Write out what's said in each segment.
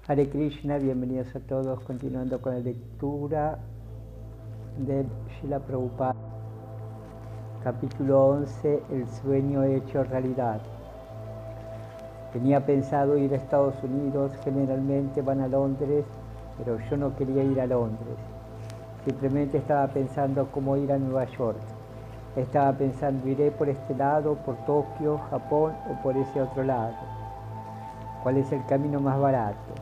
Hare Krishna, bienvenidos a todos, continuando con la lectura del Srila Prabhupada, capítulo 11, el sueño hecho realidad. Tenía pensado ir a Estados Unidos, generalmente van a Londres, pero yo no quería ir a Londres. Simplemente estaba pensando cómo ir a Nueva York. Estaba pensando, iré por este lado, por Tokio, Japón o por ese otro lado. ¿Cuál es el camino más barato?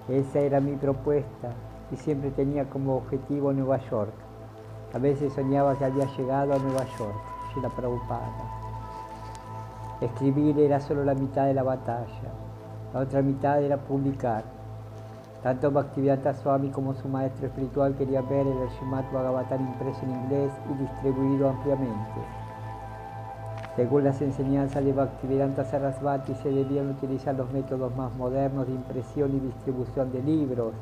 Esa era mi propuesta y siempre tenía como objetivo Nueva York. A veces soñaba que había llegado a Nueva York, Srila Prabhupada. Escribir era solo la mitad de la batalla, la otra mitad era publicar. Tanto Bhaktivedanta Swami como su maestro espiritual querían ver el Srimad Bhagavatam impreso en inglés y distribuido ampliamente. Según las enseñanzas de Bhaktivedanta Sarasvati, se debían utilizar los métodos más modernos de impresión y distribución de libros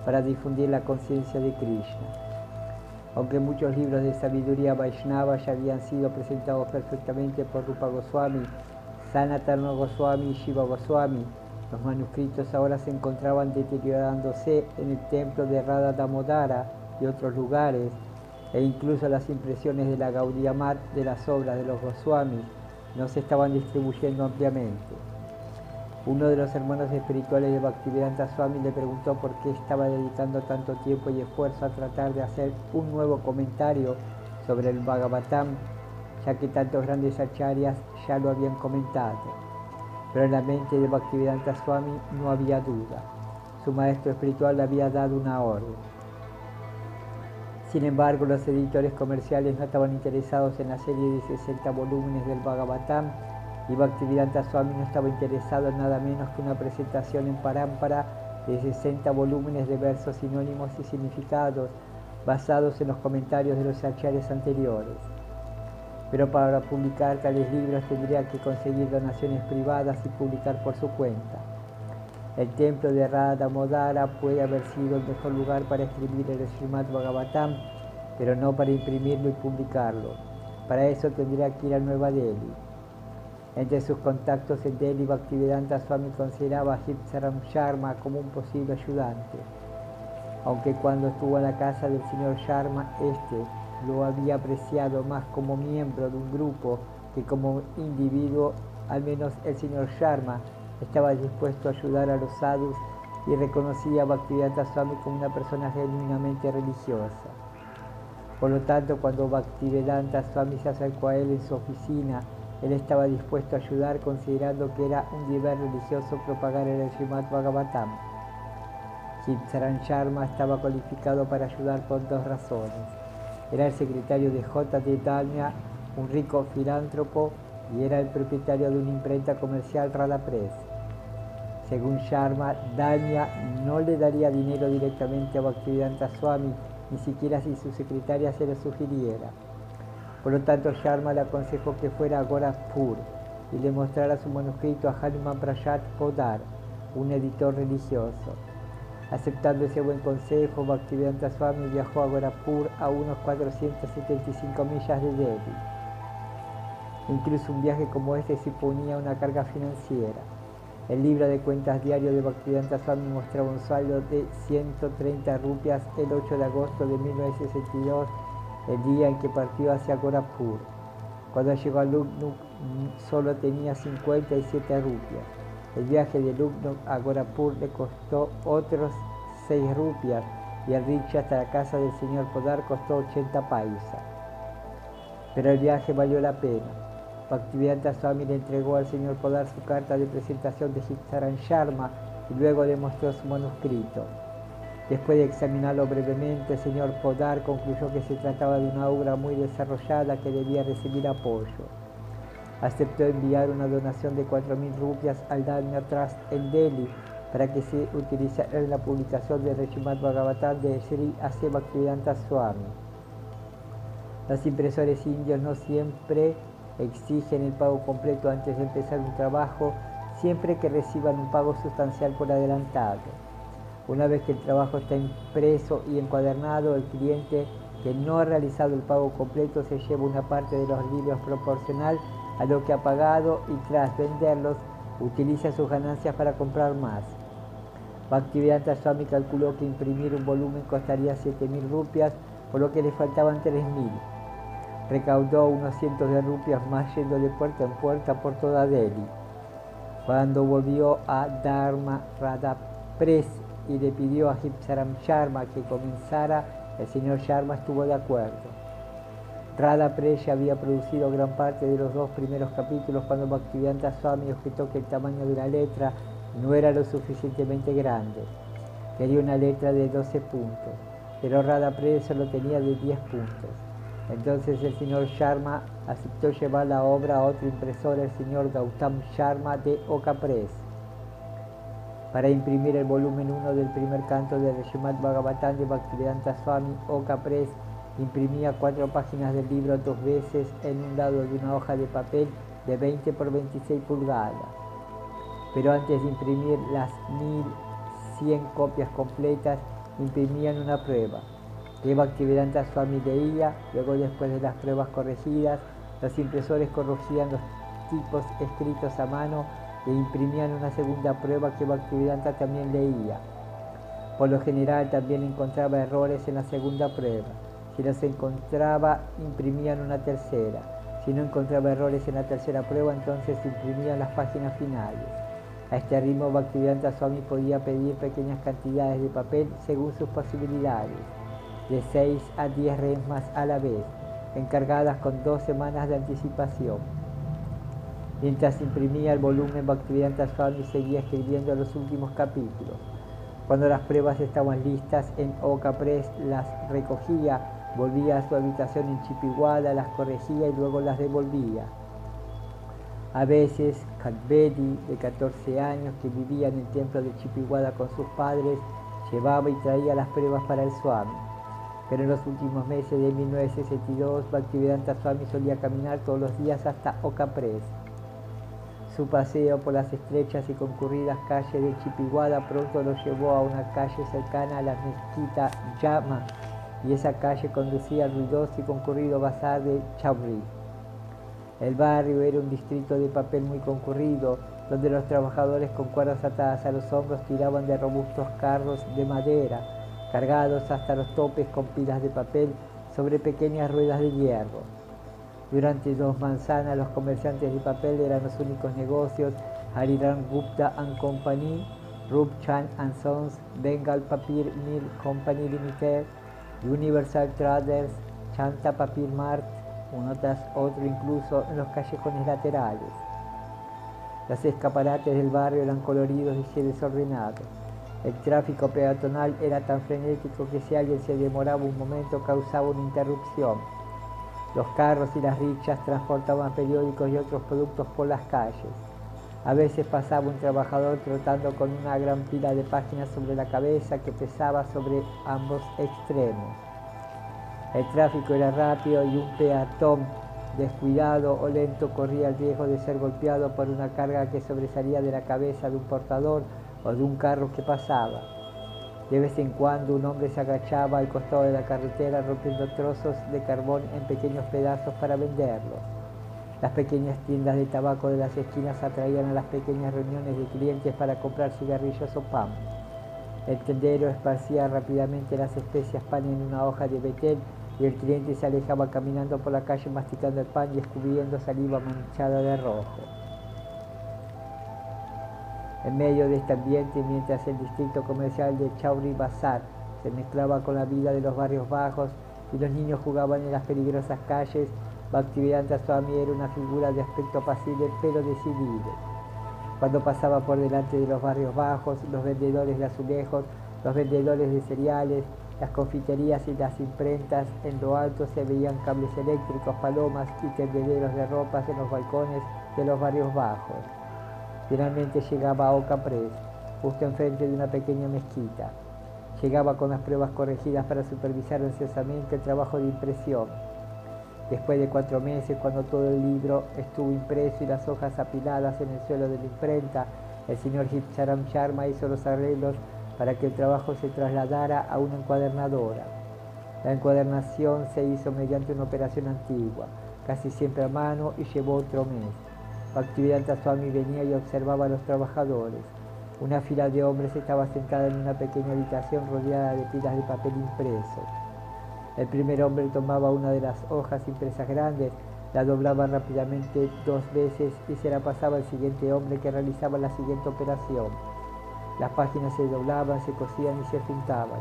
para difundir la conciencia de Krishna. Aunque muchos libros de sabiduría Vaishnava ya habían sido presentados perfectamente por Rupa Goswami, Sanatana Goswami y Shiva Goswami, los manuscritos ahora se encontraban deteriorándose en el templo de Radha Damodara y otros lugares, e incluso las impresiones de la Gaudiya Math de las obras de los Goswamis no se estaban distribuyendo ampliamente. Uno de los hermanos espirituales de Bhaktivedanta Swami le preguntó por qué estaba dedicando tanto tiempo y esfuerzo a tratar de hacer un nuevo comentario sobre el Bhagavatam, ya que tantos grandes acharyas ya lo habían comentado. Pero en la mente de Bhaktivedanta Swami no había duda. Su maestro espiritual le había dado una orden. Sin embargo, los editores comerciales no estaban interesados en la serie de 60 volúmenes del Bhagavatam y Bhaktivedanta Swami no estaba interesado en nada menos que una presentación en parámpara de 60 volúmenes de versos sinónimos y significados basados en los comentarios de los acharyas anteriores. Pero para publicar tales libros tendría que conseguir donaciones privadas y publicar por su cuenta. El templo de Radha Damodara puede haber sido el mejor lugar para escribir el Srimad Bhagavatam, pero no para imprimirlo y publicarlo. Para eso tendría que ir a Nueva Delhi. Entre sus contactos en Delhi, Bhaktivedanta Swami consideraba a Hipsaram Sharma como un posible ayudante. Aunque cuando estuvo en la casa del señor Sharma, este lo había apreciado más como miembro de un grupo que como individuo. Al menos el señor Sharma estaba dispuesto a ayudar a los sadhus y reconocía a Bhaktivedanta Swami como una persona genuinamente religiosa. Por lo tanto, cuando Bhaktivedanta Swami se acercó a él en su oficina, él estaba dispuesto a ayudar, considerando que era un deber religioso propagar el Srimad Bhagavatam. Hipsaram Sharma estaba cualificado para ayudar por dos razones. Era el secretario de J.D. Dalmia, un rico filántropo, y era el propietario de una imprenta comercial, Radha Press. Según Sharma, Dalmia no le daría dinero directamente a Bhaktivedanta Swami, ni siquiera si su secretaria se lo sugiriera. Por lo tanto, Sharma le aconsejó que fuera a Gorakhpur y le mostrara su manuscrito a Hanuman Prasad Podar, un editor religioso. Aceptando ese buen consejo, Bhaktivedanta Swami viajó a Gorakhpur, a unos 475 millas de Delhi. Incluso un viaje como este suponía una carga financiera. El libro de cuentas diario de Bhaktivedanta Swami mostraba un saldo de 130 rupias el 8 de agosto de 1962, el día en que partió hacia Gorakhpur. Cuando llegó a Lucknow solo tenía 57 rupias. El viaje de Lucknow a Gorakhpur le costó otros 6 rupias y el rickshaw hasta la casa del señor Podar costó 80 paisas. Pero el viaje valió la pena. Bhaktivedanta Swami le entregó al señor Podar su carta de presentación de Hipsaram Sharma y luego le mostró su manuscrito. Después de examinarlo brevemente, el señor Podar concluyó que se trataba de una obra muy desarrollada que debía recibir apoyo. Aceptó enviar una donación de 4.000 rupias al Dalmia Trust en Delhi para que se utilizara en la publicación del Srimad Bhagavatam de Sri A.C. Bhaktivedanta Swami. Los impresores indios no siempre exigen el pago completo antes de empezar un trabajo, siempre que reciban un pago sustancial por adelantado. Una vez que el trabajo está impreso y encuadernado, el cliente que no ha realizado el pago completo se lleva una parte de los libros proporcional a lo que ha pagado y tras venderlos utiliza sus ganancias para comprar más. Bhaktivedanta Swami calculó que imprimir un volumen costaría 7.000 rupias, por lo que le faltaban 3.000. Recaudó unos cientos de rupias más yendo de puerta en puerta por toda Delhi. Cuando volvió a Dharma Radha Press y le pidió a Hipsaram Sharma que comenzara, el señor Sharma estuvo de acuerdo. Radha Press ya había producido gran parte de los 2 primeros capítulos cuando Bhaktivedanta Swami objetó que el tamaño de la letra no era lo suficientemente grande. Quería una letra de 12 puntos, pero Radha Press solo tenía de 10 puntos. Entonces el señor Sharma aceptó llevar la obra a otro impresor, el señor Gautam Sharma de Oka Press. Para imprimir el volumen 1 del primer canto del Srimad Bhagavatam de Bhaktivedanta Swami, Oka Press imprimía 4 páginas del libro 2 veces en un lado de una hoja de papel de 20 por 26 pulgadas. Pero antes de imprimir las 1.100 copias completas, imprimían una prueba. Que Bhaktivedanta Swami leía, luego después de las pruebas corregidas, los impresores corregían los tipos escritos a mano e imprimían una segunda prueba que Bhaktivedanta también leía. Por lo general también encontraba errores en la segunda prueba. Si los encontraba, imprimían una tercera. Si no encontraba errores en la tercera prueba, entonces imprimían las páginas finales. A este ritmo, Bhaktivedanta Swami podía pedir pequeñas cantidades de papel según sus posibilidades, de 6 a 10 resmas a la vez, encargadas con 2 semanas de anticipación. Mientras imprimía el volumen, Bhaktivedanta Swami seguía escribiendo los últimos capítulos. Cuando las pruebas estaban listas, en Oka Press las recogía, volvía a su habitación en Chipiguada, las corregía y luego las devolvía. A veces, Kadbedi, de 14 años, que vivía en el templo de Chipiguada con sus padres, llevaba y traía las pruebas para el Swami. Pero en los últimos meses de 1962, Bhaktivedanta Swami solía caminar todos los días hasta Oka Press. Su paseo por las estrechas y concurridas calles de Chipiguada pronto lo llevó a una calle cercana a la mezquita Jama, y esa calle conducía al ruidoso y concurrido bazar de Chaudhry. El barrio era un distrito de papel muy concurrido, donde los trabajadores con cuerdas atadas a los hombros tiraban de robustos carros de madera, cargados hasta los topes con pilas de papel sobre pequeñas ruedas de hierro. Durante 2 manzanas los comerciantes de papel eran los únicos negocios: Hariram Gupta and Company, Rupchand and Sons, Bengal Papir Mill Company Limited, Universal Traders, Chanta Papir Mart, uno tras otro, incluso en los callejones laterales. Los escaparates del barrio eran coloridos y desordenados. El tráfico peatonal era tan frenético que si alguien se demoraba un momento causaba una interrupción. Los carros y las rickshaws transportaban periódicos y otros productos por las calles. A veces pasaba un trabajador trotando con una gran pila de páginas sobre la cabeza que pesaba sobre ambos extremos. El tráfico era rápido y un peatón descuidado o lento corría el riesgo de ser golpeado por una carga que sobresalía de la cabeza de un portador o de un carro que pasaba. De vez en cuando un hombre se agachaba al costado de la carretera rompiendo trozos de carbón en pequeños pedazos para venderlos. Las pequeñas tiendas de tabaco de las esquinas atraían a las pequeñas reuniones de clientes para comprar cigarrillos o pan. El tendero esparcía rápidamente las especias pan en una hoja de betel y el cliente se alejaba caminando por la calle masticando el pan y escupiendo saliva manchada de rojo. En medio de este ambiente, mientras el distrito comercial de Chaudhry Bazar se mezclaba con la vida de los barrios bajos y los niños jugaban en las peligrosas calles, Bhaktivedanta Swami era una figura de aspecto apacible pero decidido. Cuando pasaba por delante de los barrios bajos, los vendedores de azulejos, los vendedores de cereales, las confiterías y las imprentas, en lo alto se veían cables eléctricos, palomas y tendederos de ropas en los balcones de los barrios bajos. Finalmente llegaba a Oka Press, justo enfrente de una pequeña mezquita. Llegaba con las pruebas corregidas para supervisar ansiosamente el trabajo de impresión. Después de 4 meses, cuando todo el libro estuvo impreso y las hojas apiladas en el suelo de la imprenta, el señor Hipsaram Sharma hizo los arreglos para que el trabajo se trasladara a una encuadernadora. La encuadernación se hizo mediante una operación antigua, casi siempre a mano, y llevó otro mes. Bhaktivedanta Swami venía y observaba a los trabajadores. Una fila de hombres estaba sentada en una pequeña habitación rodeada de pilas de papel impreso. El primer hombre tomaba una de las hojas impresas grandes, la doblaba rápidamente 2 veces y se la pasaba al siguiente hombre, que realizaba la siguiente operación. Las páginas se doblaban, se cosían y se juntaban.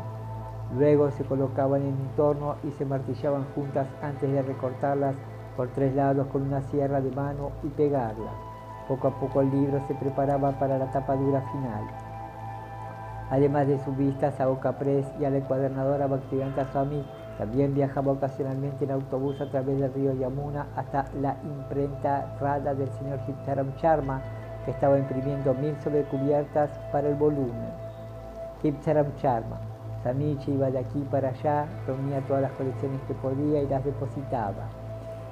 Luego se colocaban en un torno y se martillaban juntas antes de recortarlas por 3 lados con una sierra de mano y pegarlas. Poco a poco el libro se preparaba para la tapadura final. Además de sus vistas a Oka Press y a la encuadernadora Bhaktivedanta Swami, también viajaba ocasionalmente en autobús a través del río Yamuna hasta la imprenta Radha del señor Hipcharam Sharma, que estaba imprimiendo 1000 sobrecubiertas para el volumen. Hipcharam Sharma, Swamiji iba de aquí para allá, reunía todas las colecciones que podía y las depositaba.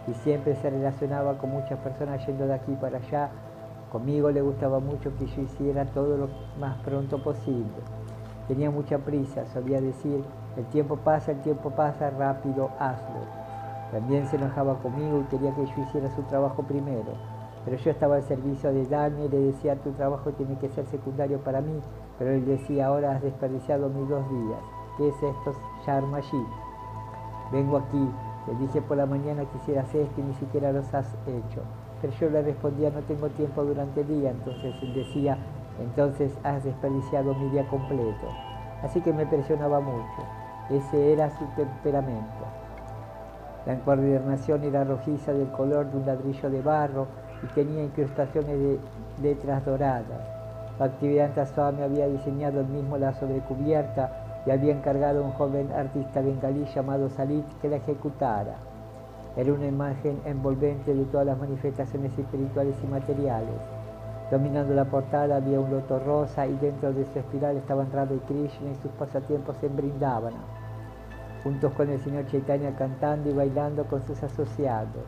Y siempre se relacionaba con muchas personas yendo de aquí para allá. Conmigo le gustaba mucho que yo hiciera todo lo más pronto posible. Tenía mucha prisa, solía decir: el tiempo pasa, rápido, hazlo. También se enojaba conmigo y quería que yo hiciera su trabajo primero. Pero yo estaba al servicio de Dharma y le decía: tu trabajo tiene que ser secundario para mí. Pero él decía: ahora has desperdiciado mis 2 días. ¿Qué es esto, Sharmaji? Vengo aquí, le dije por la mañana que hicieras esto y ni siquiera los has hecho. Pero yo le respondía: no tengo tiempo durante el día. Entonces él decía: entonces has desperdiciado mi día completo. Así que me presionaba mucho. Ese era su temperamento. La encuadernación era rojiza, del color de un ladrillo de barro, y tenía incrustaciones de letras doradas. Bhaktivedanta Swami había diseñado él mismo la sobrecubierta y había encargado a un joven artista bengalí llamado Salit que la ejecutara. Era una imagen envolvente de todas las manifestaciones espirituales y materiales. Dominando la portada había un loto rosa y dentro de su espiral estaban Radha y Krishna y sus pasatiempos en Vrindavana, juntos con el señor Chaitanya cantando y bailando con sus asociados.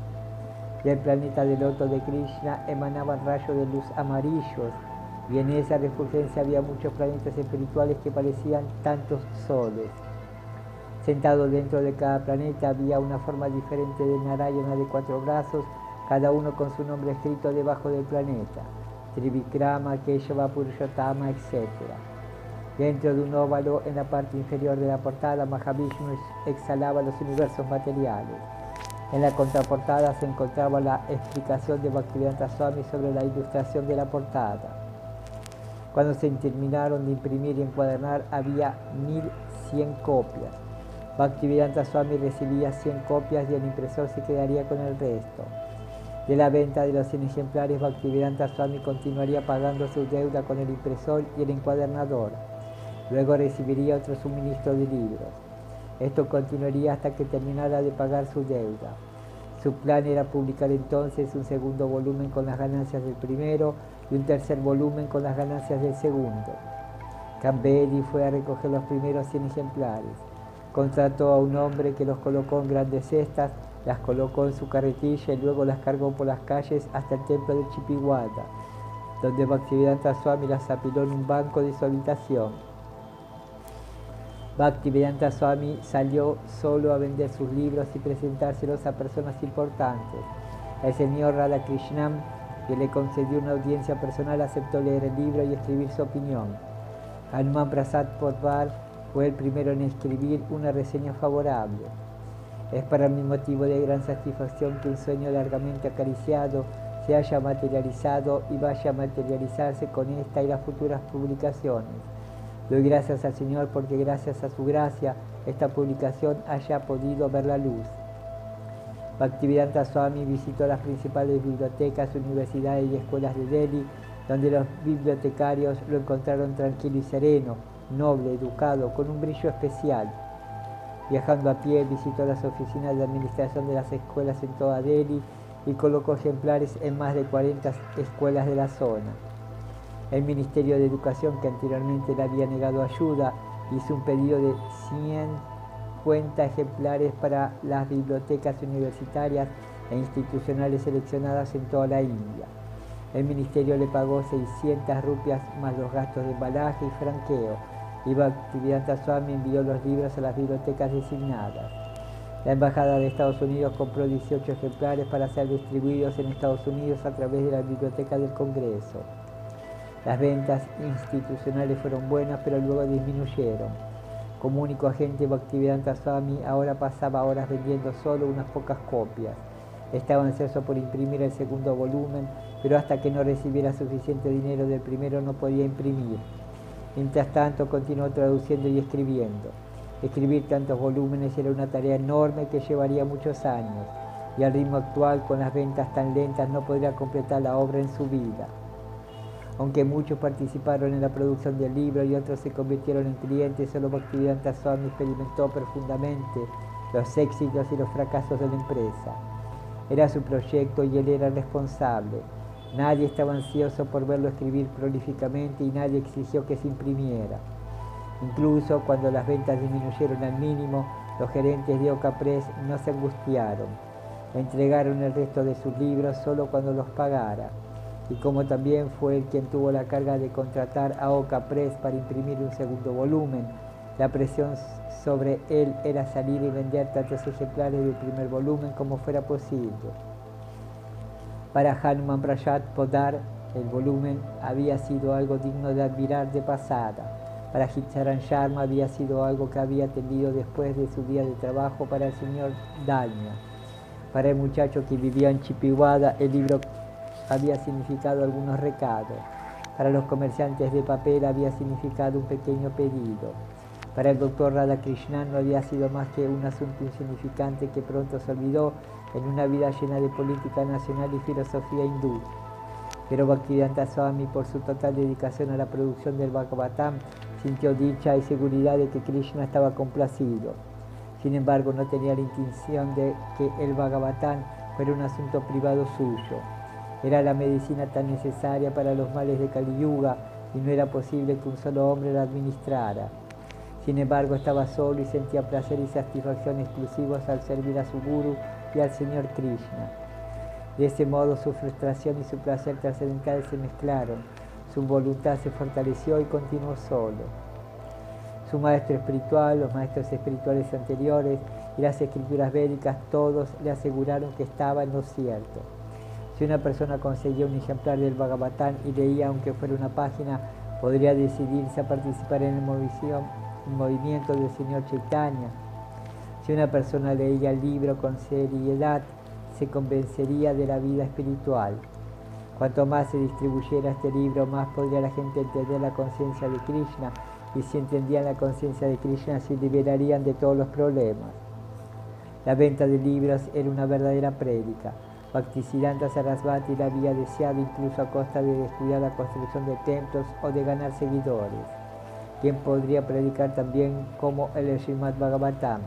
Del planeta del loto de Krishna emanaban rayos de luz amarillos, y en esa refulgencia había muchos planetas espirituales que parecían tantos soles. Sentado dentro de cada planeta había una forma diferente de Narayana de 4 brazos, cada uno con su nombre escrito debajo del planeta: Trivikrama, Keshava, Purushottama, etc. Dentro de un óvalo, en la parte inferior de la portada, Mahavishnu exhalaba los universos materiales. En la contraportada se encontraba la explicación de Bhaktivedanta Swami sobre la ilustración de la portada. Cuando se terminaron de imprimir y encuadernar, había 1100 copias. Bhaktivedanta Swami recibía 100 copias y el impresor se quedaría con el resto. De la venta de los 100 ejemplares, Bhaktivedanta Swami continuaría pagando su deuda con el impresor y el encuadernador. Luego recibiría otro suministro de libros. Esto continuaría hasta que terminara de pagar su deuda. Su plan era publicar entonces un segundo volumen con las ganancias del primero y un tercer volumen con las ganancias del segundo. Cambedi fue a recoger los primeros 100 ejemplares. Contrató a un hombre que los colocó en grandes cestas, las colocó en su carretilla y luego las cargó por las calles hasta el templo de Chipiwada, donde Bhaktivedanta Swami las apiló en un banco de su habitación. Bhaktivedanta Swami salió solo a vender sus libros y presentárselos a personas importantes. El señor Radhakrishnan, que le concedió una audiencia personal, aceptó leer el libro y escribir su opinión. Hanuman Prasad Potvar fue el primero en escribir una reseña favorable. Es para mí motivo de gran satisfacción que un sueño largamente acariciado se haya materializado y vaya a materializarse con esta y las futuras publicaciones. Doy gracias al Señor porque gracias a su gracia esta publicación haya podido ver la luz. Bhaktivedanta Swami visitó las principales bibliotecas, universidades y escuelas de Delhi, donde los bibliotecarios lo encontraron tranquilo y sereno, noble, educado, con un brillo especial. Viajando a pie, visitó las oficinas de administración de las escuelas en toda Delhi y colocó ejemplares en más de 40 escuelas de la zona. El Ministerio de Educación, que anteriormente le había negado ayuda, hizo un pedido de 150 ejemplares para las bibliotecas universitarias e institucionales seleccionadas en toda la India. El Ministerio le pagó 600 rupias más los gastos de embalaje y franqueo, y Bhaktivedanta Swami envió los libros a las bibliotecas designadas. La Embajada de Estados Unidos compró 18 ejemplares para ser distribuidos en Estados Unidos a través de la Biblioteca del Congreso. Las ventas institucionales fueron buenas, pero luego disminuyeron. Como único agente, Bhaktivedanta Swami ahora pasaba horas vendiendo solo unas pocas copias. Estaba ansioso por imprimir el segundo volumen, pero hasta que no recibiera suficiente dinero del primero no podía imprimir. Mientras tanto, continuó traduciendo y escribiendo. Escribir tantos volúmenes era una tarea enorme que llevaría muchos años, y al ritmo actual, con las ventas tan lentas, no podría completar la obra en su vida. Aunque muchos participaron en la producción del libro y otros se convirtieron en clientes, solo Bhaktivedanta Swami experimentó profundamente los éxitos y los fracasos de la empresa. Era su proyecto y él era el responsable. Nadie estaba ansioso por verlo escribir prolíficamente y nadie exigió que se imprimiera. Incluso cuando las ventas disminuyeron al mínimo, los gerentes de Oca Press no se angustiaron. Entregaron el resto de sus libros solo cuando los pagara. Y como también fue él quien tuvo la carga de contratar a Oca Press para imprimir un segundo volumen, la presión sobre él era salir y vender tantos ejemplares del primer volumen como fuera posible. Para Hanuman Prasad Podar, el volumen había sido algo digno de admirar de pasada. Para Hitcharan Sharma había sido algo que había atendido después de su día de trabajo para el señor Dalmia. Para el muchacho que vivía en Chipiwada, el libro había significado algunos recados. Para los comerciantes de papel había significado un pequeño pedido. Para el doctor Radhakrishnan no había sido más que un asunto insignificante que pronto se olvidó en una vida llena de política nacional y filosofía hindú. Pero Bhaktivedanta Swami, por su total dedicación a la producción del Bhagavatam, sintió dicha y seguridad de que Krishna estaba complacido. Sin embargo, no tenía la intención de que el Bhagavatam fuera un asunto privado suyo. Era la medicina tan necesaria para los males de Kali Yuga y no era posible que un solo hombre la administrara. Sin embargo, estaba solo y sentía placer y satisfacción exclusivos al servir a su Guru y al Señor Krishna. De ese modo, su frustración y su placer trascendental se mezclaron. Su voluntad se fortaleció y continuó solo. Su maestro espiritual, los maestros espirituales anteriores y las escrituras védicas, todos le aseguraron que estaba en lo cierto. Si una persona conseguía un ejemplar del Bhagavatam y leía aunque fuera una página, podría decidirse a participar en el movimiento del Señor Chaitanya. Si una persona leía el libro con seriedad, se convencería de la vida espiritual. Cuanto más se distribuyera este libro, más podría la gente entender la conciencia de Krishna, y si entendían la conciencia de Krishna, se liberarían de todos los problemas. La venta de libros era una verdadera prédica. Bhaktisiddhanta Sarasvati la había deseado incluso a costa de descuidar la construcción de templos o de ganar seguidores. ¿Quién podría predicar también como el Srimad Bhagavatam?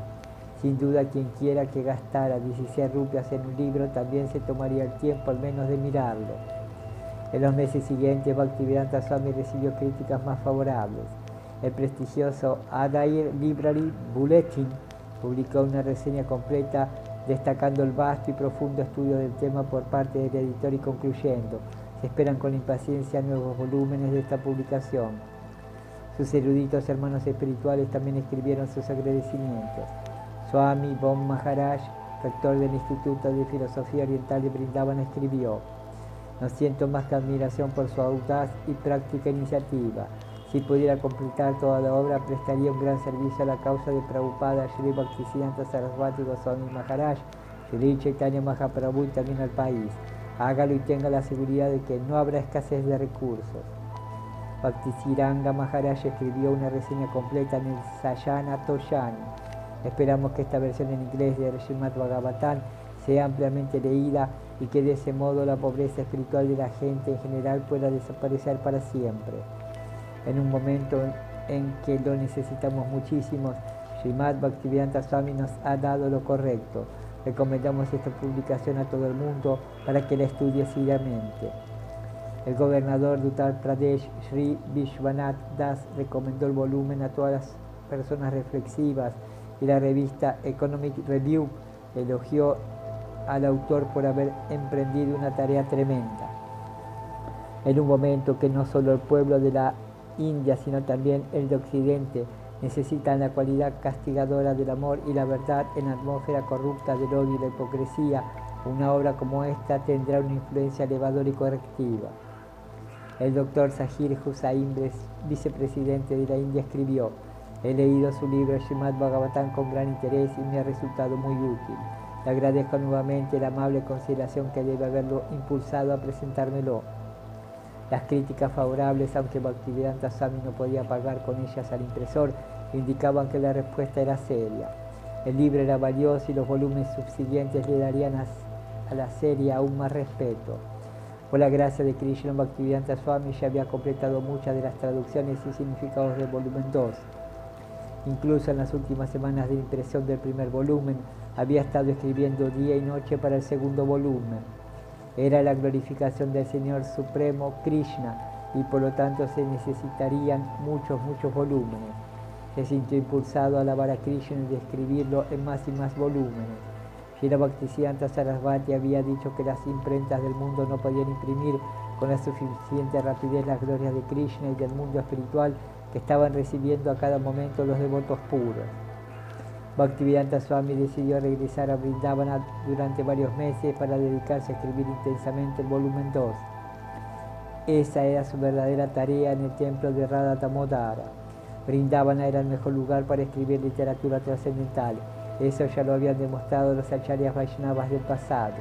Sin duda, quien quiera que gastara 16 rupias en un libro también se tomaría el tiempo al menos de mirarlo. En los meses siguientes, Bhaktivedanta Swami recibió críticas más favorables. El prestigioso Adair Library Bulletin publicó una reseña completa destacando el vasto y profundo estudio del tema por parte del editor y concluyendo: se esperan con impaciencia nuevos volúmenes de esta publicación. Sus eruditos hermanos espirituales también escribieron sus agradecimientos. Swami Bon Maharaj, rector del Instituto de Filosofía Oriental de Vrindavan, escribió: no siento más que admiración por su audaz y práctica iniciativa. Si pudiera completar toda la obra, prestaría un gran servicio a la causa de Prabhupada, Shri Bhaktisiddhanta Sarasvati Goswami Maharaj, Shri Chaitanya Mahaprabhu y también al país. Hágalo y tenga la seguridad de que no habrá escasez de recursos. Bhaktisiranga Maharaj escribió una reseña completa en el Sayana Toshani. Esperamos que esta versión en inglés de Srimad Bhagavatam sea ampliamente leída y que de ese modo la pobreza espiritual de la gente en general pueda desaparecer para siempre. En un momento en que lo necesitamos muchísimo, Srimad Bhaktivedanta Swami nos ha dado lo correcto. Recomendamos esta publicación a todo el mundo para que la estudie seriamente. El gobernador de Uttar Pradesh, Sri Vishwanath Das, recomendó el volumen a todas las personas reflexivas y la revista Economic Review elogió al autor por haber emprendido una tarea tremenda. En un momento que no solo el pueblo de la India, sino también el de Occidente, necesitan la cualidad castigadora del amor y la verdad en la atmósfera corrupta del odio y la hipocresía, una obra como esta tendrá una influencia elevadora y correctiva. El doctor Zahir Hussain, vicepresidente de la India, escribió: he leído su libro Srimad Bhagavatam con gran interés y me ha resultado muy útil. Le agradezco nuevamente la amable consideración que debe haberlo impulsado a presentármelo. Las críticas favorables, aunque Bhaktivedanta Swami no podía pagar con ellas al impresor, indicaban que la respuesta era seria. El libro era valioso y los volúmenes subsiguientes le darían a la serie aún más respeto. Por la gracia de Krishna, Bhaktivedanta Swami ya había completado muchas de las traducciones y significados del volumen 2. Incluso en las últimas semanas de impresión del primer volumen, había estado escribiendo día y noche para el segundo volumen. Era la glorificación del Señor Supremo Krishna y por lo tanto se necesitarían muchos volúmenes. Se sintió impulsado a alabar a Krishna y de escribirlo en más y más volúmenes. Srila Bhaktisiddhanta Sarasvati había dicho que las imprentas del mundo no podían imprimir con la suficiente rapidez las glorias de Krishna y del mundo espiritual que estaban recibiendo a cada momento los devotos puros. Bhaktivedanta Swami decidió regresar a Vrindavana durante varios meses para dedicarse a escribir intensamente el volumen 2. Esa era su verdadera tarea en el templo de Radha Damodara. Vrindavana era el mejor lugar para escribir literatura trascendental. Eso ya lo habían demostrado los acharyas Vaishnavas del pasado.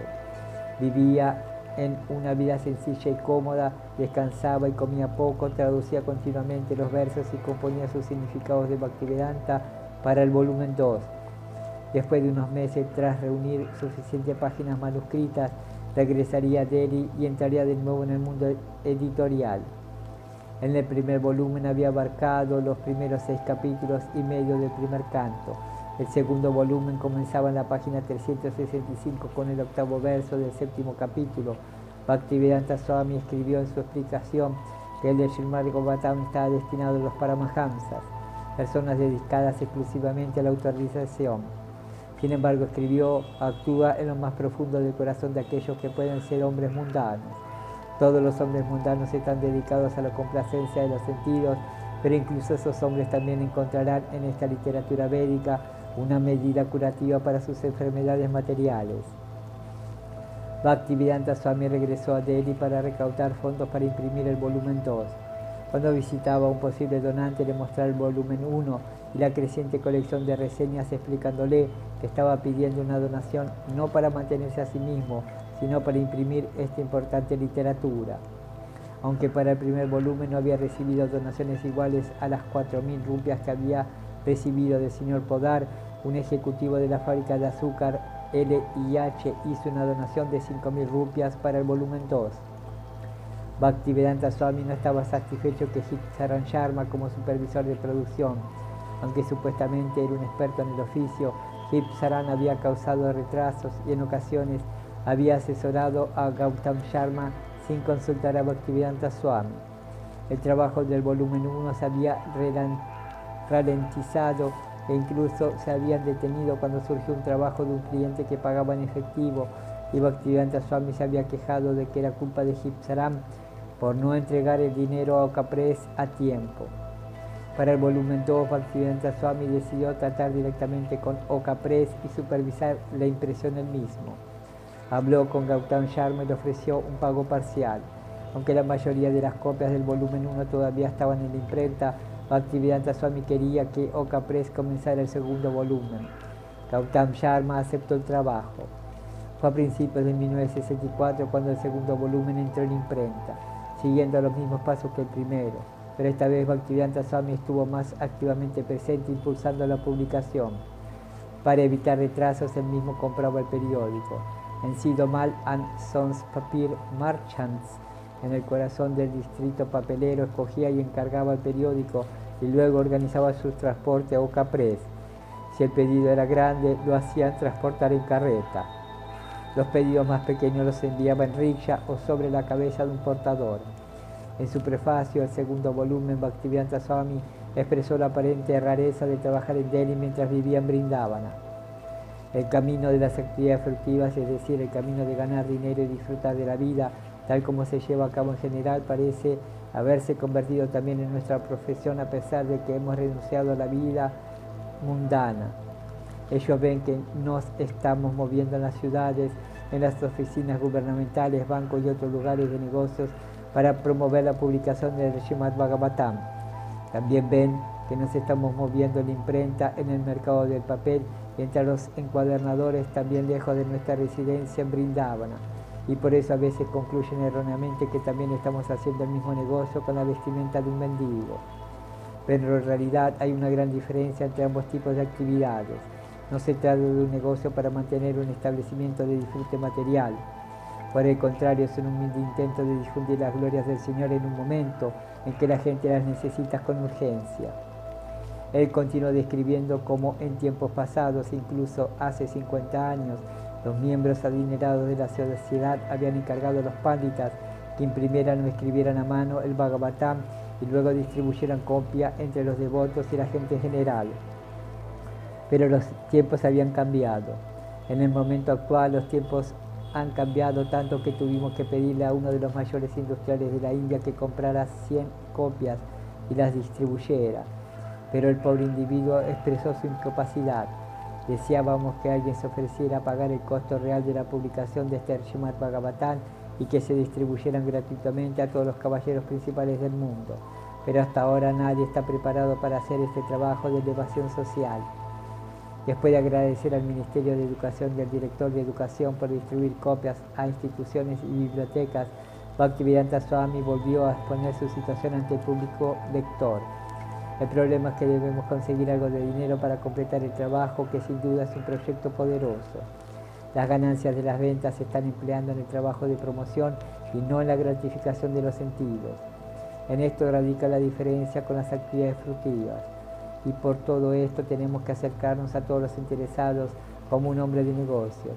Vivía en una vida sencilla y cómoda, descansaba y comía poco, traducía continuamente los versos y componía sus significados de Bhaktivedanta para el volumen 2. Después de unos meses, tras reunir suficientes páginas manuscritas, regresaría a Delhi y entraría de nuevo en el mundo editorial. En el primer volumen había abarcado los primeros 6 capítulos y medio del primer canto. El segundo volumen comenzaba en la página 365 con el 8º verso del 7º capítulo. Bhaktivedanta Swami escribió en su explicación que el de Srimad Bhagavatam estaba destinado a los Paramahamsas, personas dedicadas exclusivamente a la autorización. Sin embargo, escribió: actúa en lo más profundo del corazón de aquellos que pueden ser hombres mundanos. Todos los hombres mundanos están dedicados a la complacencia de los sentidos, pero incluso esos hombres también encontrarán en esta literatura védica una medida curativa para sus enfermedades materiales. Bhaktivedanta Swami regresó a Delhi para recaudar fondos para imprimir el volumen 2. Cuando visitaba a un posible donante, le mostraba el volumen 1 y la creciente colección de reseñas explicándole que estaba pidiendo una donación no para mantenerse a sí mismo, sino para imprimir esta importante literatura. Aunque para el primer volumen no había recibido donaciones iguales a las 4.000 rupias que había recibido del señor Podar, un ejecutivo de la fábrica de azúcar L&H hizo una donación de 5.000 rupias para el volumen 2. Bhaktivedanta Swami no estaba satisfecho que Saran Sharma como supervisor de producción. Aunque supuestamente era un experto en el oficio, Saran había causado retrasos y en ocasiones había asesorado a Gautam Sharma sin consultar a Bhaktivedanta Swami. El trabajo del volumen 1 se había ralentizado e incluso se habían detenido cuando surgió un trabajo de un cliente que pagaba en efectivo y Bhaktivedanta Swami se había quejado de que era culpa de Saran por no entregar el dinero a Oka Press a tiempo. Para el volumen 2, Bhaktivedanta Swami decidió tratar directamente con Oka Press y supervisar la impresión del mismo. Habló con Gautam Sharma y le ofreció un pago parcial. Aunque la mayoría de las copias del volumen 1 todavía estaban en la imprenta, Bhaktivedanta Swami quería que Oka Press comenzara el segundo volumen. Gautam Sharma aceptó el trabajo. Fue a principios de 1964 cuando el segundo volumen entró en imprenta, siguiendo los mismos pasos que el primero, pero esta vez Bhaktivedanta Swami estuvo más activamente presente impulsando la publicación. Para evitar retrasos, él mismo compraba el periódico. En Sidomal and Sons Papir Marchants, en el corazón del distrito papelero, escogía y encargaba el periódico y luego organizaba su transporte a Oka Press. Si el pedido era grande, lo hacían transportar en carreta. Los pedidos más pequeños los enviaba en rickshaw o sobre la cabeza de un portador. En su prefacio, el segundo volumen, Bhaktivedanta Swami expresó la aparente rareza de trabajar en Delhi mientras vivía en Vrindavana. El camino de las actividades fructivas, es decir, el camino de ganar dinero y disfrutar de la vida, tal como se lleva a cabo en general, parece haberse convertido también en nuestra profesión a pesar de que hemos renunciado a la vida mundana. Ellos ven que nos estamos moviendo en las ciudades, en las oficinas gubernamentales, bancos y otros lugares de negocios para promover la publicación del Srimad Bhagavatam. También ven que nos estamos moviendo la imprenta en el mercado del papel y entre los encuadernadores también lejos de nuestra residencia en Vrindavana. Y por eso a veces concluyen erróneamente que también estamos haciendo el mismo negocio con la vestimenta de un mendigo. Pero en realidad hay una gran diferencia entre ambos tipos de actividades. No se trata de un negocio para mantener un establecimiento de disfrute material. Por el contrario, es un humilde intento de difundir las glorias del Señor en un momento en que la gente las necesita con urgencia. Él continuó describiendo cómo en tiempos pasados, incluso hace 50 años, los miembros adinerados de la sociedad habían encargado a los pánditas que imprimieran o escribieran a mano el Bhagavatam y luego distribuyeran copia entre los devotos y la gente en general. Pero los tiempos habían cambiado. En el momento actual los tiempos han cambiado tanto que tuvimos que pedirle a uno de los mayores industriales de la India que comprara 100 copias y las distribuyera. Pero el pobre individuo expresó su incapacidad. Deseábamos que alguien se ofreciera a pagar el costo real de la publicación de este Srimad Bhagavatam y que se distribuyeran gratuitamente a todos los caballeros principales del mundo. Pero hasta ahora nadie está preparado para hacer este trabajo de elevación social. Después de agradecer al Ministerio de Educación y al Director de Educación por distribuir copias a instituciones y bibliotecas, Bhaktivedanta Swami volvió a exponer su situación ante el público lector. El problema es que debemos conseguir algo de dinero para completar el trabajo, que sin duda es un proyecto poderoso. Las ganancias de las ventas se están empleando en el trabajo de promoción y no en la gratificación de los sentidos. En esto radica la diferencia con las actividades fructivas. Y por todo esto tenemos que acercarnos a todos los interesados como un hombre de negocios.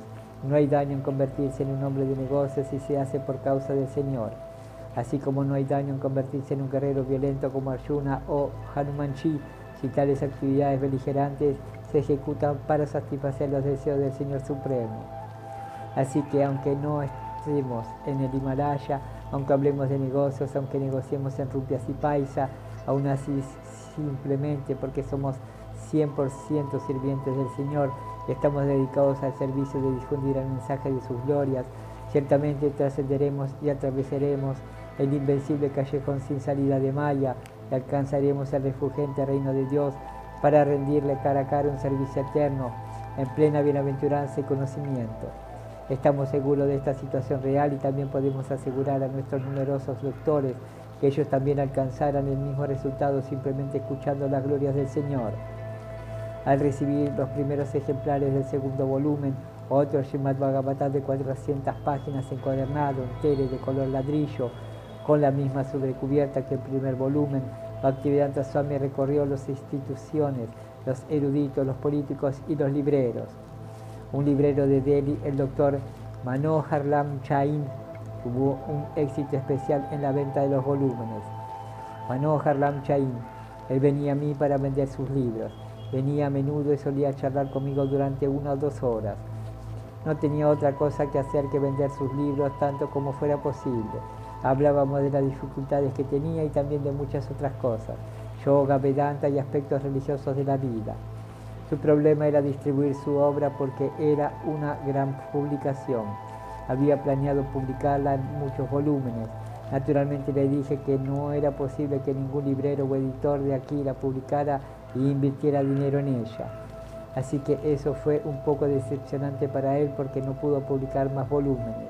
No hay daño en convertirse en un hombre de negocios si se hace por causa del Señor. Así como no hay daño en convertirse en un guerrero violento como Arjuna o Hanumanji si tales actividades beligerantes se ejecutan para satisfacer los deseos del Señor Supremo. Así que aunque no estemos en el Himalaya, aunque hablemos de negocios, aunque negociemos en rupias y paisa, aún así simplemente porque somos 100% sirvientes del Señor y estamos dedicados al servicio de difundir el mensaje de sus glorias, ciertamente trascenderemos y atravesaremos el invencible callejón sin salida de Maya y alcanzaremos el refulgente reino de Dios para rendirle cara a cara un servicio eterno en plena bienaventuranza y conocimiento. Estamos seguros de esta situación real y también podemos asegurar a nuestros numerosos lectores que ellos también alcanzaran el mismo resultado simplemente escuchando las glorias del Señor. Al recibir los primeros ejemplares del segundo volumen, otro Srimad Bhagavatam de 400 páginas encuadernado en tela de color ladrillo, con la misma sobrecubierta que el primer volumen, Bhaktivedanta Swami recorrió las instituciones, los eruditos, los políticos y los libreros. Un librero de Delhi, el doctor Manohar Lam Chain, tuvo un éxito especial en la venta de los volúmenes. Manohar Lam Chain, él venía a mí para vender sus libros. Venía a menudo y solía charlar conmigo durante 1 o 2 horas. No tenía otra cosa que hacer que vender sus libros tanto como fuera posible. Hablábamos de las dificultades que tenía y también de muchas otras cosas, yoga, vedanta y aspectos religiosos de la vida. Su problema era distribuir su obra porque era una gran publicación. Había planeado publicarla en muchos volúmenes. Naturalmente le dije que no era posible que ningún librero o editor de aquí la publicara y invirtiera dinero en ella. Así que eso fue un poco decepcionante para él porque no pudo publicar más volúmenes.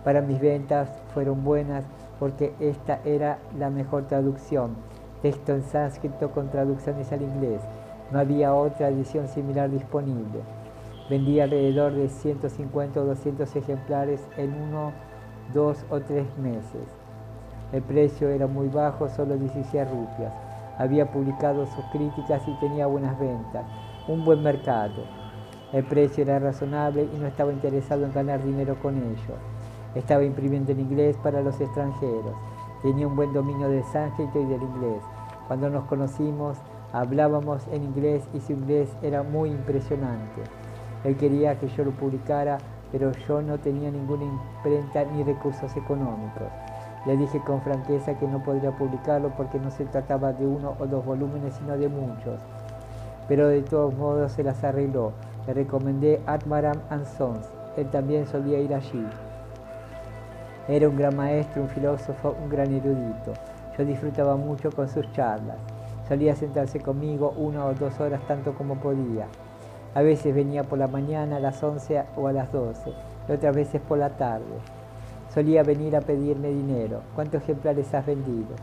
Para mis ventas fueron buenas porque esta era la mejor traducción, texto en sánscrito con traducciones al inglés. No había otra edición similar disponible. Vendí alrededor de 150 o 200 ejemplares en 1, 2 o 3 meses. El precio era muy bajo, solo 16 rupias. Había publicado sus críticas y tenía buenas ventas, un buen mercado. El precio era razonable y no estaba interesado en ganar dinero con ello. Estaba imprimiendo en inglés para los extranjeros. Tenía un buen dominio del sánscrito y del inglés. Cuando nos conocimos, hablábamos en inglés y su inglés era muy impresionante. Él quería que yo lo publicara, pero yo no tenía ninguna imprenta ni recursos económicos. Le dije con franqueza que no podría publicarlo porque no se trataba de 1 o 2 volúmenes, sino de muchos. Pero de todos modos se las arregló. Le recomendé Atmaram & Sons. Él también solía ir allí. Era un gran maestro, un filósofo, un gran erudito. Yo disfrutaba mucho con sus charlas. Solía sentarse conmigo 1 o 2 horas tanto como podía. A veces venía por la mañana a las 11 o a las 12, y otras veces por la tarde. Solía venir a pedirme dinero. ¿Cuántos ejemplares has vendido?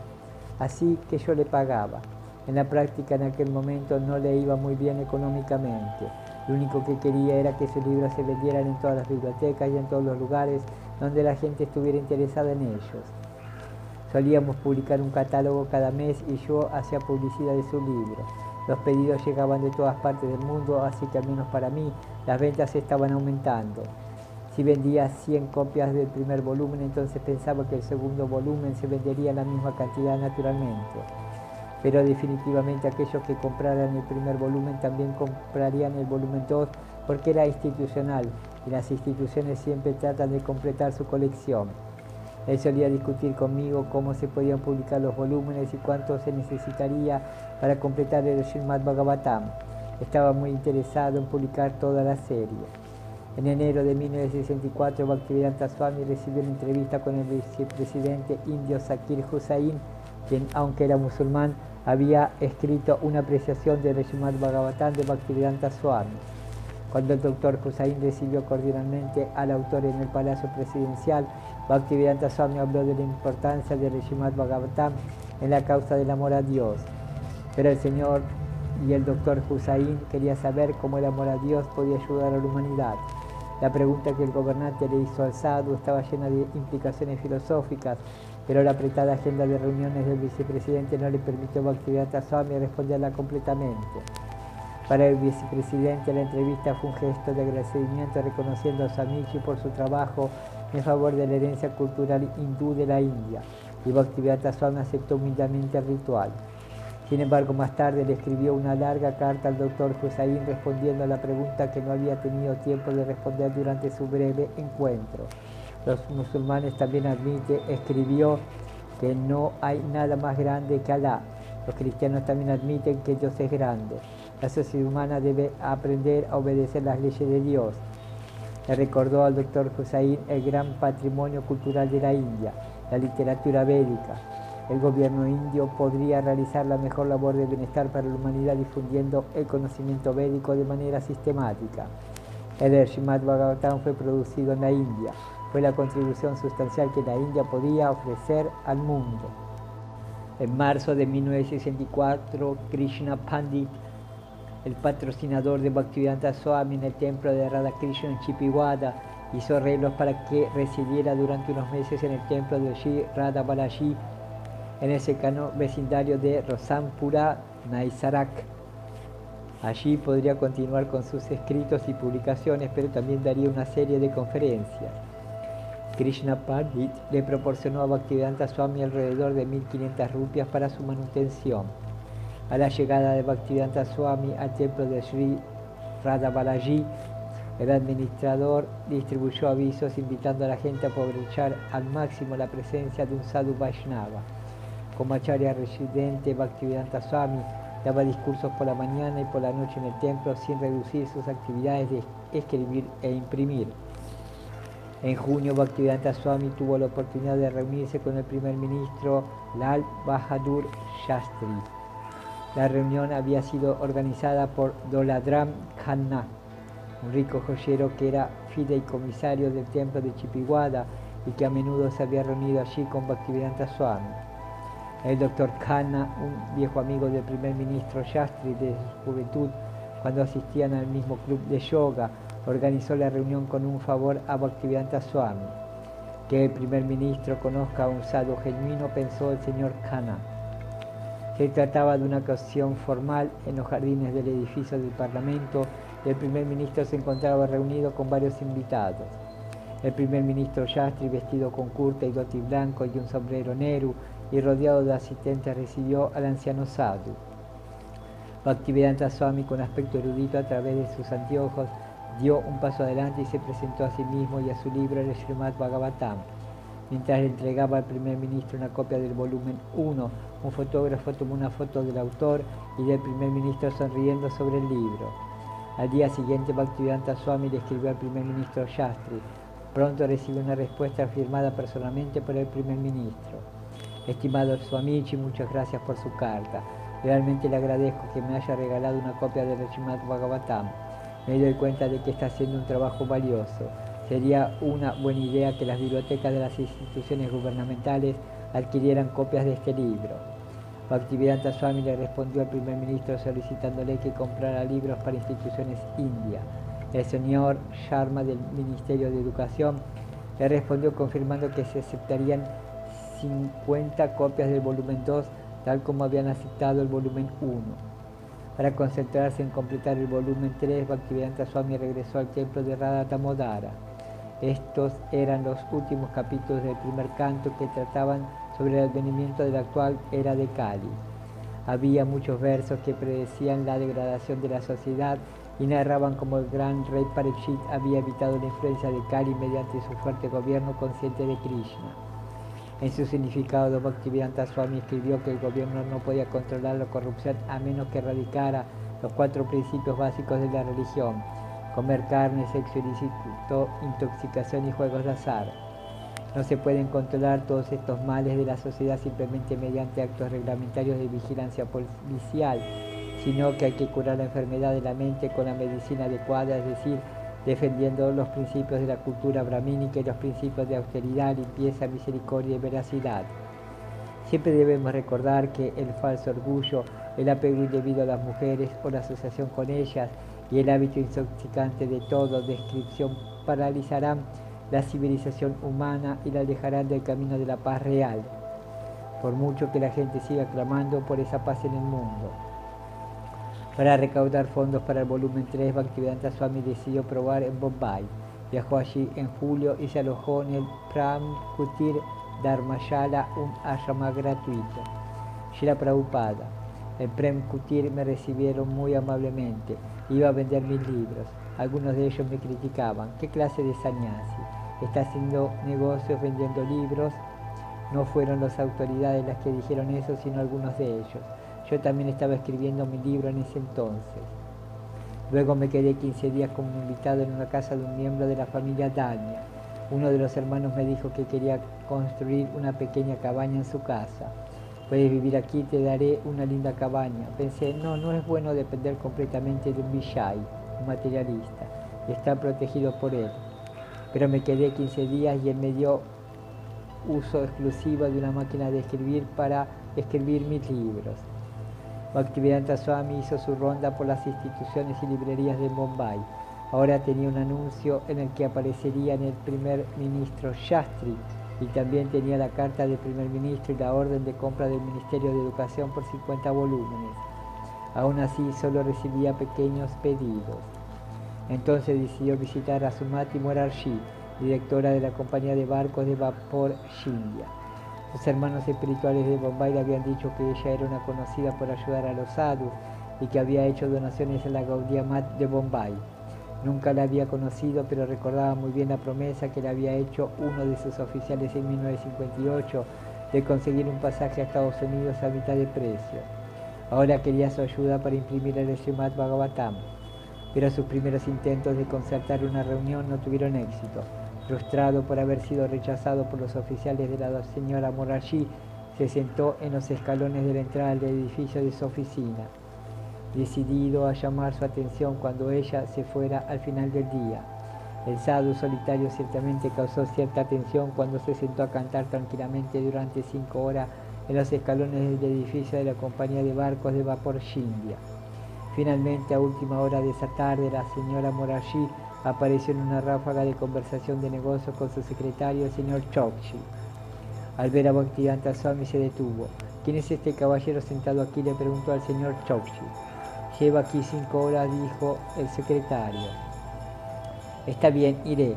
Así que yo le pagaba. En la práctica en aquel momento no le iba muy bien económicamente. Lo único que quería era que sus libros se vendieran en todas las bibliotecas y en todos los lugares donde la gente estuviera interesada en ellos. Solíamos publicar un catálogo cada mes y yo hacía publicidad de su libro. Los pedidos llegaban de todas partes del mundo, así que al menos para mí las ventas estaban aumentando. Si vendía 100 copias del primer volumen, entonces pensaba que el segundo volumen se vendería en la misma cantidad naturalmente. Pero definitivamente aquellos que compraran el primer volumen también comprarían el volumen 2 porque era institucional y las instituciones siempre tratan de completar su colección. Él solía discutir conmigo cómo se podían publicar los volúmenes y cuánto se necesitaría para completar el Srimad Bhagavatam. Estaba muy interesado en publicar toda la serie. En enero de 1964, Bhaktivedanta Swami recibió una entrevista con el vicepresidente indio Zakir Hussain, quien, aunque era musulmán, había escrito una apreciación del Srimad Bhagavatam de Bhaktivedanta Swami. Cuando el doctor Hussain recibió cordialmente al autor en el Palacio Presidencial, Bhaktivedanta Swami habló de la importancia del Srimad Bhagavatam en la causa del amor a Dios. Pero el señor y el doctor Hussain quería saber cómo el amor a Dios podía ayudar a la humanidad. La pregunta que el gobernante le hizo al sadhu estaba llena de implicaciones filosóficas, pero la apretada agenda de reuniones del vicepresidente no le permitió a Bhaktivedanta Swami responderla completamente. Para el vicepresidente la entrevista fue un gesto de agradecimiento reconociendo a Swamiji por su trabajo en favor de la herencia cultural hindú de la India, y Bhaktivedanta Swami aceptó humildemente el ritual. Sin embargo, más tarde le escribió una larga carta al doctor Hussain respondiendo a la pregunta que no había tenido tiempo de responder durante su breve encuentro. Los musulmanes también escribió que no hay nada más grande que Alá. Los cristianos también admiten que Dios es grande. La sociedad humana debe aprender a obedecer las leyes de Dios. Le recordó al doctor Hussain el gran patrimonio cultural de la India, la literatura védica. El gobierno indio podría realizar la mejor labor de bienestar para la humanidad difundiendo el conocimiento védico de manera sistemática. El Srimad Bhagavatam fue producido en la India. Fue la contribución sustancial que la India podía ofrecer al mundo. En marzo de 1964, Krishna Pandit, el patrocinador de Bhaktivedanta Swami en el templo de Radha Krishna en Chipigwada, hizo arreglos para que residiera durante unos meses en el templo de Sri Radha Balaji, en el cercano vecindario de Rosampura, Naisarak. Allí podría continuar con sus escritos y publicaciones, pero también daría una serie de conferencias. Krishna Pandit le proporcionó a Bhaktivedanta Swami alrededor de 1.500 rupias para su manutención. A la llegada de Bhaktivedanta Swami al templo de Sri Radha Balaji, el administrador distribuyó avisos invitando a la gente a aprovechar al máximo la presencia de un sadhu Vaishnava. Como acharya residente, Bhaktivedanta Swami daba discursos por la mañana y por la noche en el templo sin reducir sus actividades de escribir e imprimir. En junio, Bhaktivedanta Swami tuvo la oportunidad de reunirse con el primer ministro Lal Bahadur Shastri. La reunión había sido organizada por Doladram Khanna, un rico joyero que era fideicomisario del templo de Chipigwada y que a menudo se había reunido allí con Bhaktivedanta Swami. El doctor Khanna, un viejo amigo del primer ministro Shastri desde su juventud, cuando asistían al mismo club de yoga, organizó la reunión con un favor a Bhaktivedanta Swami. Que el primer ministro conozca a un sadhu genuino, pensó el señor Khanna. Se trataba de una ocasión formal en los jardines del edificio del Parlamento y el primer ministro se encontraba reunido con varios invitados. El primer ministro Shastri, vestido con kurta y dhoti blanco y un sombrero Nehru, y rodeado de asistentes, recibió al anciano sadhu. Bhaktivedanta Swami, con aspecto erudito a través de sus anteojos, dio un paso adelante y se presentó a sí mismo y a su libro, el Srimad Bhagavatam. Mientras le entregaba al primer ministro una copia del volumen 1, un fotógrafo tomó una foto del autor y del primer ministro sonriendo sobre el libro. Al día siguiente, Bhaktivedanta Swami le escribió al primer ministro Shastri: Pronto recibió una respuesta firmada personalmente por el primer ministro. Estimado Swamiji, muchas gracias por su carta. Realmente le agradezco que me haya regalado una copia del Srimad Bhagavatam. Me doy cuenta de que está haciendo un trabajo valioso. Sería una buena idea que las bibliotecas de las instituciones gubernamentales adquirieran copias de este libro. Bhaktivedanta Swami le respondió al primer ministro solicitándole que comprara libros para instituciones indias. El señor Sharma del Ministerio de Educación le respondió confirmando que se aceptarían 50 copias del volumen 2, tal como habían aceptado el volumen 1. Para concentrarse en completar el volumen 3, Bhaktivedanta Swami regresó al templo de Radha Damodara. Estos eran los últimos capítulos del primer canto que trataban sobre el advenimiento de la actual era de Kali. Había muchos versos que predecían la degradación de la sociedad y narraban cómo el gran rey Parikshit había evitado la influencia de Kali mediante su fuerte gobierno consciente de Krishna. En su significado, Bhaktivedanta Swami escribió que el gobierno no podía controlar la corrupción a menos que erradicara los 4 principios básicos de la religión: comer carne, sexo ilícito, intoxicación y juegos de azar. No se pueden controlar todos estos males de la sociedad simplemente mediante actos reglamentarios de vigilancia policial, sino que hay que curar la enfermedad de la mente con la medicina adecuada, es decir, defendiendo los principios de la cultura brahmínica y los principios de austeridad, limpieza, misericordia y veracidad. Siempre debemos recordar que el falso orgullo, el apego indebido a las mujeres o la asociación con ellas y el hábito intoxicante de toda descripción paralizarán la civilización humana y la alejarán del camino de la paz real, por mucho que la gente siga clamando por esa paz en el mundo. Para recaudar fondos para el volumen 3, Bhaktivedanta Swami decidió probar en Bombay. Viajó allí en julio y se alojó en el Prem Kutir Dharmashala, un ashrama gratuito. Srila Prabhupada: en Prem Kutir me recibieron muy amablemente. Iba a vender mis libros. Algunos de ellos me criticaban. ¿Qué clase de sannyasi? ¿Está haciendo negocios vendiendo libros? No fueron las autoridades las que dijeron eso, sino algunos de ellos. Yo también estaba escribiendo mi libro en ese entonces. Luego me quedé 15 días como invitado en una casa de un miembro de la familia Dania. Uno de los hermanos me dijo que quería construir una pequeña cabaña en su casa. Puedes vivir aquí, te daré una linda cabaña. Pensé, no es bueno depender completamente de un Vijay, un materialista, y estar protegido por él. Pero me quedé 15 días y él me dio uso exclusivo de una máquina de escribir para escribir mis libros. Bhaktivedanta Swami hizo su ronda por las instituciones y librerías de Bombay. Ahora tenía un anuncio en el que aparecerían el primer ministro Shastri y también tenía la carta del primer ministro y la orden de compra del Ministerio de Educación por 50 volúmenes. Aún así, solo recibía pequeños pedidos. Entonces decidió visitar a Sumati Morarshi, directora de la compañía de barcos de vapor Scindia. Sus hermanos espirituales de Bombay le habían dicho que ella era una conocida por ayudar a los sadhus y que había hecho donaciones a la Gaudiya Math de Bombay. Nunca la había conocido, pero recordaba muy bien la promesa que le había hecho uno de sus oficiales en 1958 de conseguir un pasaje a Estados Unidos a mitad de precio. Ahora quería su ayuda para imprimir el Srimad Bhagavatam, pero sus primeros intentos de concertar una reunión no tuvieron éxito. Frustrado por haber sido rechazado por los oficiales de la señora Morarshi, se sentó en los escalones de la entrada del edificio de su oficina, decidido a llamar su atención cuando ella se fuera al final del día. El sadhu solitario ciertamente causó cierta atención cuando se sentó a cantar tranquilamente durante 5 horas en los escalones del edificio de la compañía de barcos de vapor Scindia. Finalmente, a última hora de esa tarde, la señora Morarshi apareció en una ráfaga de conversación de negocios con su secretario, el señor Chokshi. Al ver a Bhaktivedanta Swami se detuvo. ¿Quién es este caballero sentado aquí?, le preguntó al señor Chokshi. Lleva aquí 5 horas, dijo el secretario. Está bien, iré,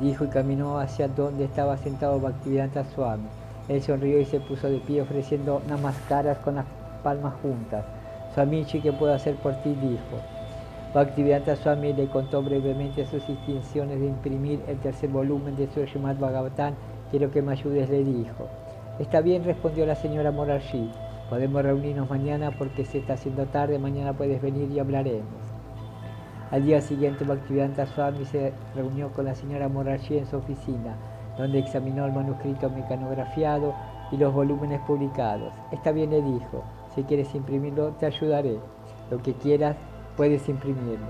dijo y caminó hacia donde estaba sentado Bhaktivedanta Swami. Él sonrió y se puso de pie ofreciendo namaskaras con las palmas juntas. Swamiji, ¿qué puedo hacer por ti?, dijo. Bhaktivedanta Swami le contó brevemente sus intenciones de imprimir el 3er volumen de su Srimad Bhagavatam. Quiero que me ayudes, le dijo. Está bien, respondió la señora Morarshi. Podemos reunirnos mañana porque se está haciendo tarde, mañana puedes venir y hablaremos. Al día siguiente, Bhaktivedanta Swami se reunió con la señora Morarji en su oficina, donde examinó el manuscrito mecanografiado y los volúmenes publicados. Está bien, le dijo, si quieres imprimirlo, te ayudaré. Lo que quieras, puedes imprimirlo.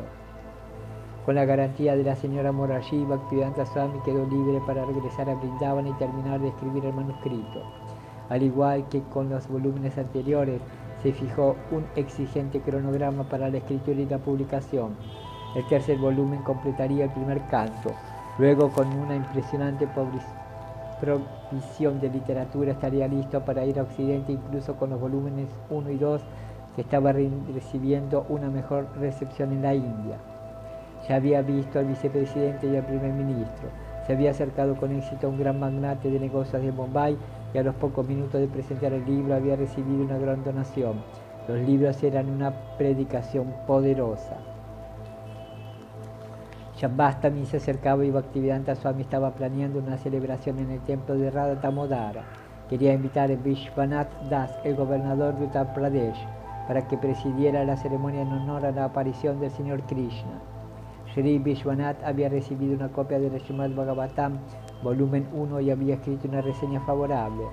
Con la garantía de la señora Morarji, Bhaktivedanta Swami quedó libre para regresar a Vrindavana y terminar de escribir el manuscrito. Al igual que con los volúmenes anteriores, se fijó un exigente cronograma para la escritura y la publicación. El tercer volumen completaría el primer canto. Luego, con una impresionante provisión de literatura, estaría listo para ir a Occidente, incluso con los volúmenes 1 y 2, que estaba recibiendo una mejor recepción en la India. Ya había visto al vicepresidente y al primer ministro. Se había acercado con éxito a un gran magnate de negocios de Bombay y a los pocos minutos de presentar el libro había recibido una gran donación. Los libros eran una predicación poderosa. Shambhastami se acercaba y Bhaktivedanta Swami estaba planeando una celebración en el templo de Radha Damodara. Quería invitar a Vishwanath Das, el gobernador de Uttar Pradesh, para que presidiera la ceremonia en honor a la aparición del Señor Krishna. Sri Vishwanath había recibido una copia del Srimad Bhagavatam, volumen 1, y había escrito una reseña favorable.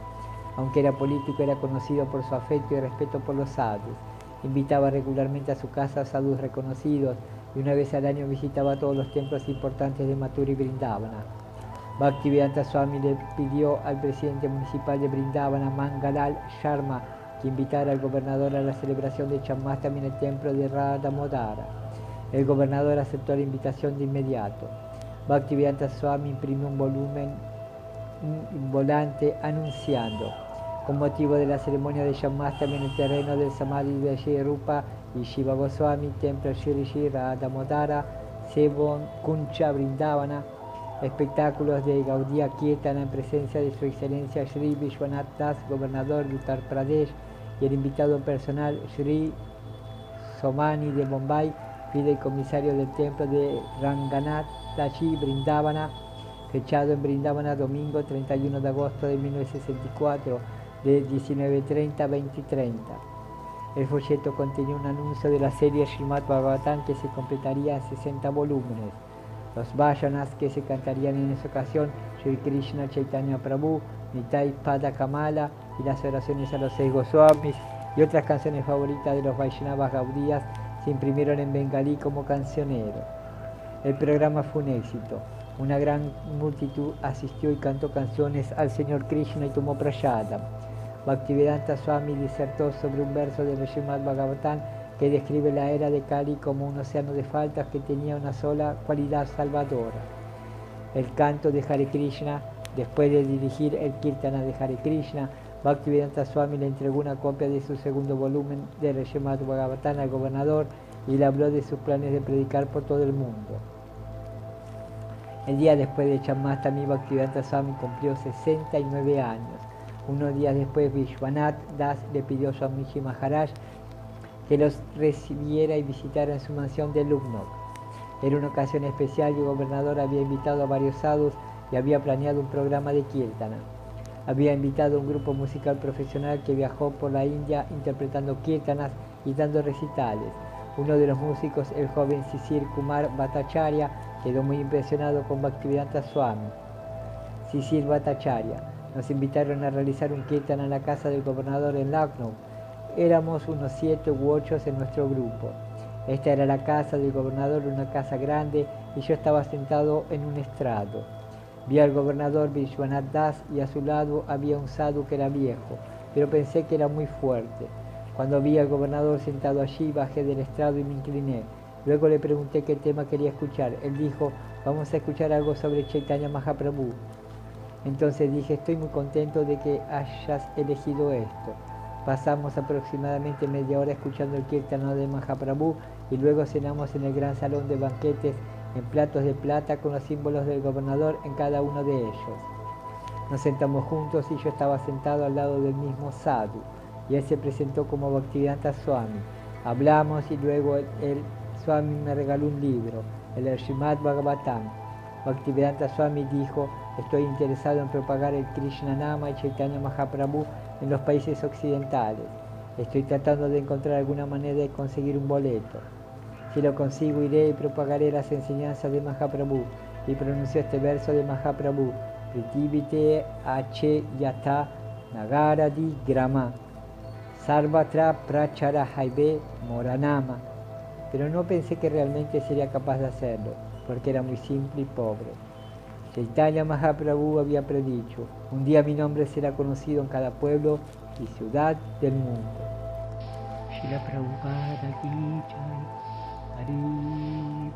Aunque era político, era conocido por su afecto y respeto por los sadhus. Invitaba regularmente a su casa a sadhus reconocidos y una vez al año visitaba todos los templos importantes de Mathura y Vrindavana. Bhaktivedanta Swami le pidió al presidente municipal de Vrindavana, Mangalal Sharma, que invitara al gobernador a la celebración de Janmashtami en el templo de Radha Damodara. El gobernador aceptó la invitación de inmediato. Bhaktivedanta Swami imprimió un volante anunciando: con motivo de la ceremonia de Janmashtami en el terreno del Samadhi de Shri Rupa y Shiva Goswami, templo Shri Shri Radha Damodara, Sevon Kuncha Vrindavana, espectáculos de Gaudiya Kirtana en presencia de su excelencia Shri Vishwanath Das, gobernador de Uttar Pradesh, y el invitado personal Shri Somani de Bombay, fideicomisario del templo de Ranganath Dashi Vrindavana, fechado en Vrindavana domingo 31 de agosto de 1964, de 19:30 a 20:30. El folleto contenía un anuncio de la serie Srimad Bhagavatam que se completaría en 60 volúmenes. Los vayanas que se cantarían en esa ocasión, Sri Krishna Chaitanya Prabhu, Nitai Pada Kamala y las oraciones a los 6 Goswamis y otras canciones favoritas de los Vaishnavas Gaudías se imprimieron en bengalí como cancionero. El programa fue un éxito. Una gran multitud asistió y cantó canciones al Señor Krishna y tomó prasada. Bhaktivedanta Swami disertó sobre un verso del Srimad Bhagavatam que describe la era de Kali como un océano de faltas que tenía una sola cualidad salvadora: el canto de Hare Krishna. Después de dirigir el Kirtana de Hare Krishna, Bhaktivedanta Swami le entregó una copia de su segundo volumen del Srimad Bhagavatam al gobernador y le habló de sus planes de predicar por todo el mundo. El día después de Janmashtami, Bhaktivedanta Swami cumplió 69 años. Unos días después, Vishwanath Das le pidió a Swamiji Maharaj que los recibiera y visitara en su mansión de Lucknow. Era una ocasión especial y el gobernador había invitado a varios sadhus y había planeado un programa de Kirtana. Había invitado a un grupo musical profesional que viajó por la India interpretando Kirtanas y dando recitales. Uno de los músicos, el joven Sisir Kumar Bhattacharya, quedó muy impresionado con Bhaktivedanta Swami. Sisir Bhattacharya: nos invitaron a realizar un Kirtana en la casa del gobernador en Lucknow. Éramos unos 7 u 8 en nuestro grupo. Esta era la casa del gobernador, una casa grande, y yo estaba sentado en un estrado. Vi al gobernador Vishwanath Das y a su lado había un sadhu que era viejo, pero pensé que era muy fuerte. Cuando vi al gobernador sentado allí, bajé del estrado y me incliné. Luego le pregunté qué tema quería escuchar. Él dijo: vamos a escuchar algo sobre Chaitanya Mahaprabhu. Entonces dije: estoy muy contento de que hayas elegido esto. Pasamos aproximadamente media hora escuchando el Kirtana de Mahaprabhu y luego cenamos en el gran salón de banquetes en platos de plata con los símbolos del gobernador en cada uno de ellos. Nos sentamos juntos y yo estaba sentado al lado del mismo sadhu y él se presentó como Bhaktivedanta Swami. Hablamos y luego el Swami me regaló un libro, el Srimad Bhagavatam. Bhaktivedanta Swami dijo: estoy interesado en propagar el Krishna Nama y Chaitanya Mahaprabhu en los países occidentales. Estoy tratando de encontrar alguna manera de conseguir un boleto. Si lo consigo, iré y propagaré las enseñanzas de Mahaprabhu. Y pronunció este verso de Mahaprabhu: Pritivite H Yata Nagaradi Grama Sarvatra Prachara Haibe Moranama. Pero no pensé que realmente sería capaz de hacerlo, porque era muy simple y pobre. Chaitanya Mahaprabhu había predicho: un día mi nombre será conocido en cada pueblo y ciudad del mundo. Srila Prabhupada Ki Jai. Hari